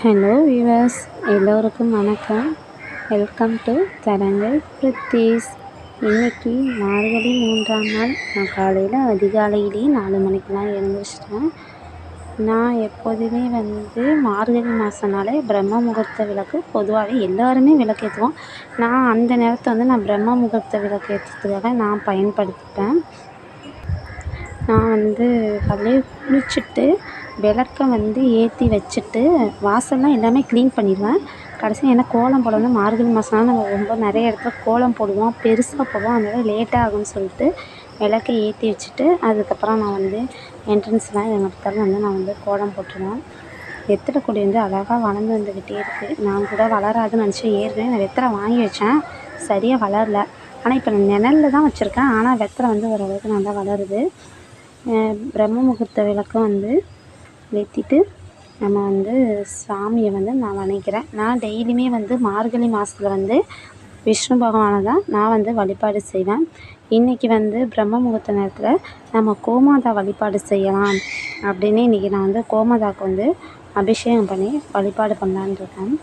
Hello viewers, எல்லோருக்கும் வணக்கம். Welcome to தரங்கல் பிரித்தீஸ். இன்றைக்கி மார்கழி 3ஆம் நாள். நான் காலையில் அதிகாலையிலேயே 4 மணிக்கெலாம் எழுந்திரிச்சிட்டேன். நான் எப்போதுமே மார்கழி மாதம்னாலே பிரம்ம முகூர்த்த விளக்கு பொதுவாகவே எல்லாருமே விளக்கேற்றுவோம். நான் அந்த நேரத்தை நான் பிரம்ம முகூர்த்த விளக்கு ஏற்றுறதுக்காக நான் பயன்படுத்திப்பேன். நான் காலையிலே குளிச்சுட்டு விளக்கை ஏற்றி வச்சுட்டு வாசல்லாம் எல்லாமே க்ளீன் பண்ணிடுவேன். கடைசியாக ஏன்னா கோலம் போட மார்கழி மாதம்னால நம்ம ரொம்ப நிறைய இடத்துல கோலம் போடுவோம், பெருசாக போடுவோம். அதனால் லேட்டாக ஆகும்னு சொல்லிட்டு விளக்கை ஏற்றி வச்சுட்டு அதுக்கப்புறம் நான் என்ட்ரன்ஸ்லாம் எங்கள் இடத்துல நான் கோலம் போட்டுருவேன். வெத்தலை கொடி அழகாக வளர்ந்து வந்துக்கிட்டே இருக்குது. நான் கூட வளராதுன்னு நினச்சி ஏற்கனவே நான் வெத்தலை வாங்கி வச்சேன், சரியாக வளரல. ஆனால் இப்போ நான் நிழல்ல தான் வச்சுருக்கேன். ஆனால் வெத்தலை ஓரளவுக்கு நல்லா வளருது. பிரம்ம முகூர்த்த விளக்கம் ஏற்றிட்டு நம்ம சாமியை நான் வணங்கிறேன். நான் டெய்லியுமே மார்கழி மாதத்தில் விஷ்ணு பகவானை தான் நான் வழிபாடு செய்வேன். இன்றைக்கி பிரம்ம முகூர்த்த நேரத்தில் நம்ம கோமாதா வழிபாடு செய்யலாம் அப்படின்னு இன்றைக்கி நான் கோமாதாவுக்கு அபிஷேகம் பண்ணி வழிபாடு பண்ணலான்னு இருக்கேன்.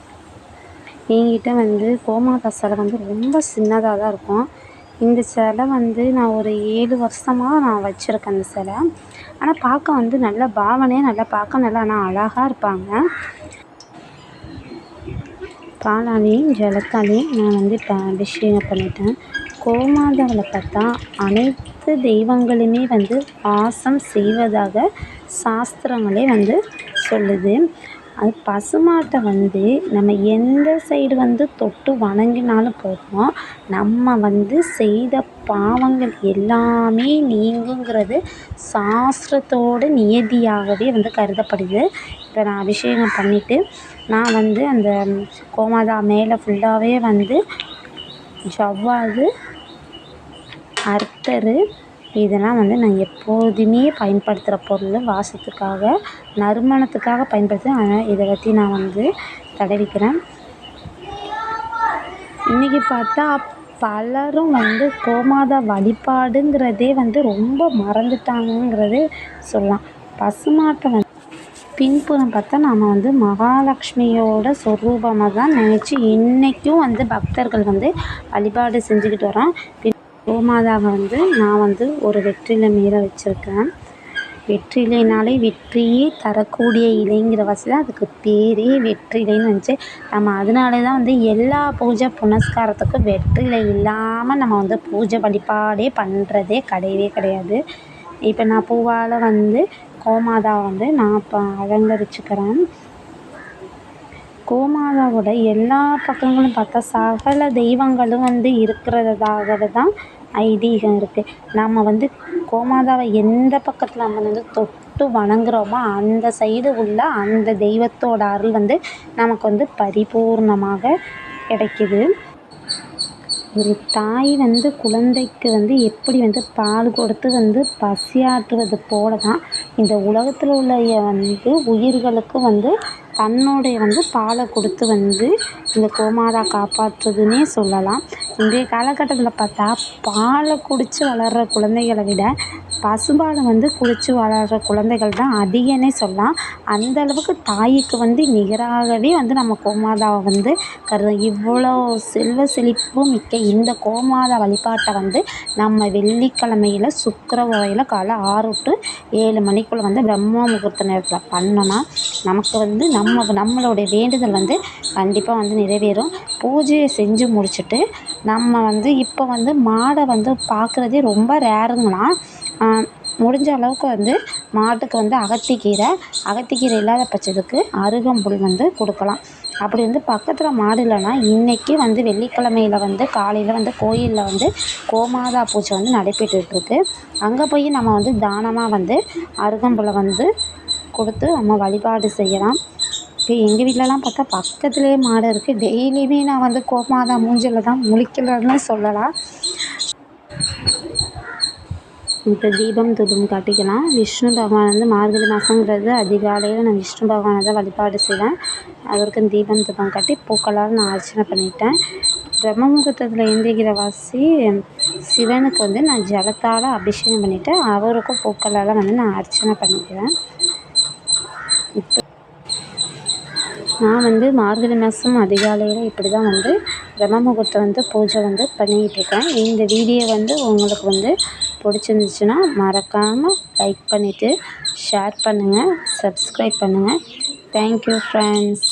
என்கிட்ட கோமாதா சிலை ரொம்ப சின்னதாக தான் இருக்கும். இந்த சிலை நான் ஒரு 7 வருஷமாக நான் வச்சுருக்கேன் அந்த சிலை. ஆனால் பார்க்க நல்ல பாவனையாக நல்லா பார்க்க நல்லா ஆனால் அழகாக இருப்பாங்க. பாலாலையும் ஜலத்தாலையும் நான் இப்போ அபிஷேகம் பண்ணிட்டேன். கோமாதாவில் பார்த்தா அனைத்து தெய்வங்களுமே வாசம் செய்வதாக சாஸ்திரங்களே சொல்லுது. அது பசுமாட்டை நம்ம எந்த சைடு தொட்டு வணங்கினாலும் போதும், நம்ம செய்த பாவங்கள் எல்லாமே நீங்குங்கிறது சாஸ்திரத்தோட நியதியாகவே கருதப்படுது. இப்போ நான் அபிஷேகம் பண்ணிவிட்டு நான் அந்த கோமாதா மேலே ஃபுல்லாகவே ஜவ்வாது, அர்த்தரு இதெல்லாம் நான் எப்போதுமே பயன்படுத்துகிற பொருள். வாசத்துக்காக, நறுமணத்துக்காக பயன்படுத்துகிறேன். அதனால் இதை பற்றி நான் தடவிக்கிறேன். இன்றைக்கி பார்த்தா பலரும் கோமாதா வழிபாடுங்கிறதே ரொம்ப மறந்துட்டாங்கங்கிறது சொல்லலாம். பசுமாட்டை பின்புறம் பார்த்தா நாம் மகாலட்சுமியோட சொரூபமாக தான் நினச்சி இன்றைக்கும் பக்தர்கள் வழிபாடு செஞ்சுக்கிட்டு வரோம். கோமாதாவை நான் ஒரு வெற்றிலை மேலே வச்சுருக்கேன். வெற்றிலைனாலே வெற்றியே தரக்கூடிய இலைங்கிற வசதி அதுக்கு பேரே வெற்றிலைன்னு நினச்சி நம்ம அதனால தான் எல்லா பூஜை புனஸ்காரத்துக்கும் வெற்றிலை இல்லாமல் நம்ம பூஜை வழிபாடே பண்ணுறதே கிடையவே கிடையாது. இப்போ நான் பூவால் கோமாதாவை நான் இப்போ அலங்கரிச்சுக்கிறேன். கோமாதாவோட எல்லா பக்கங்களும் பார்த்தா சகல தெய்வங்களும் இருக்கிறதாக தான் ஐதீகம் இருக்குது. நம்ம கோமாதாவை எந்த பக்கத்தில் நம்ம தொட்டு வணங்குறோமோ அந்த சைடு உள்ள அந்த தெய்வத்தோட அருள் நமக்கு பரிபூர்ணமாக கிடைக்குது. ஒரு தாய் குழந்தைக்கு எப்படி பால் கொடுத்து பசியாற்றுவது போல தான் இந்த உலகத்தில் உள்ள உயிர்களுக்கு தன்னுடைய பாலை கொடுத்து இந்த கோமாதா காப்பாற்றுதுன்னே சொல்லலாம். இன்றைய காலகட்டத்தில் பார்த்தா பாலை குடித்து வளர்கிற குழந்தைகளை விட பசுபாலை குடித்து வளர்கிற குழந்தைகள் தான் அதிகன்னே சொல்லலாம். அந்தளவுக்கு தாய்க்கு நிகராகவே நம்ம கோமாதாவை கருதும். இவ்வளோ செல்வ செழிப்பு மிக்க இந்த கோமாதா வழிபாட்டை நம்ம வெள்ளிக்கிழமையில் சுக்கிர ஓரையில் காலை 6 to 7 மணிக்குள்ளே பிரம்ம முகூர்த்த நேரத்தில் பண்ணோன்னா நமக்கு நம்மளுடைய வேண்டுதல் கண்டிப்பாக நிறைவேறும். பூஜையை செஞ்சு முடிச்சுட்டு நம்ம இப்போ மாடை பார்க்குறதே ரொம்ப ரேருங்களாம். முடிஞ்ச அளவுக்கு மாட்டுக்கு அகத்திக்கீரை இல்லாத பட்சத்துக்கு அருகம்புல் கொடுக்கலாம். அப்படி பக்கத்தில் மாடு இல்லைன்னா இன்றைக்கி வெள்ளிக்கிழமையில் காலையில் கோயிலில் கோமாதா பூஜை நடைபெற்றுருக்கு. அங்கே போய் நம்ம தானமாக அருகம்புல்லை கொடுத்து நம்ம வழிபாடு செய்யலாம். இப்போ எங்கள் வீட்டிலலாம் பார்த்தா பக்கத்துலேயே மாடு இருக்குது. டெய்லியுமே நான் கோமாதா மூஞ்சில் தான் முழிக்கலன்னு சொல்லலாம். இப்போ தீபம் தூபம் காட்டிக்கலாம். விஷ்ணு பகவான் மார்கழி மாதங்கிறது அதிகாலையில் நான் விஷ்ணு பகவானை தான் வழிபாடு செய்வேன். அவருக்கு தீபம் தூபம் காட்டி பூக்களால் நான் அர்ச்சனை பண்ணிட்டேன். பிரம்ம முகூர்த்தத்தில் எழுந்திரிக்கிற வாசி சிவனுக்கு நான் ஜலத்தால் அபிஷேகம் பண்ணிவிட்டு அவருக்கும் பூக்களால் நான் அர்ச்சனை பண்ணிக்கிறேன். இப்போ நான் வந்து மார்கழி மாதம் அதிகாலையில் இப்படி தான் வந்து பிரம்ம முகூர்த்தம் வந்து பூஜை வந்து பண்ணிக்கிட்டுருக்கேன். இந்த வீடியோ வந்து உங்களுக்கு வந்து பிடிச்சிருந்துச்சுன்னா மறக்காமல் லைக் பண்ணிவிட்டு ஷேர் பண்ணுங்கள், சப்ஸ்கிரைப் பண்ணுங்கள். Thank you friends.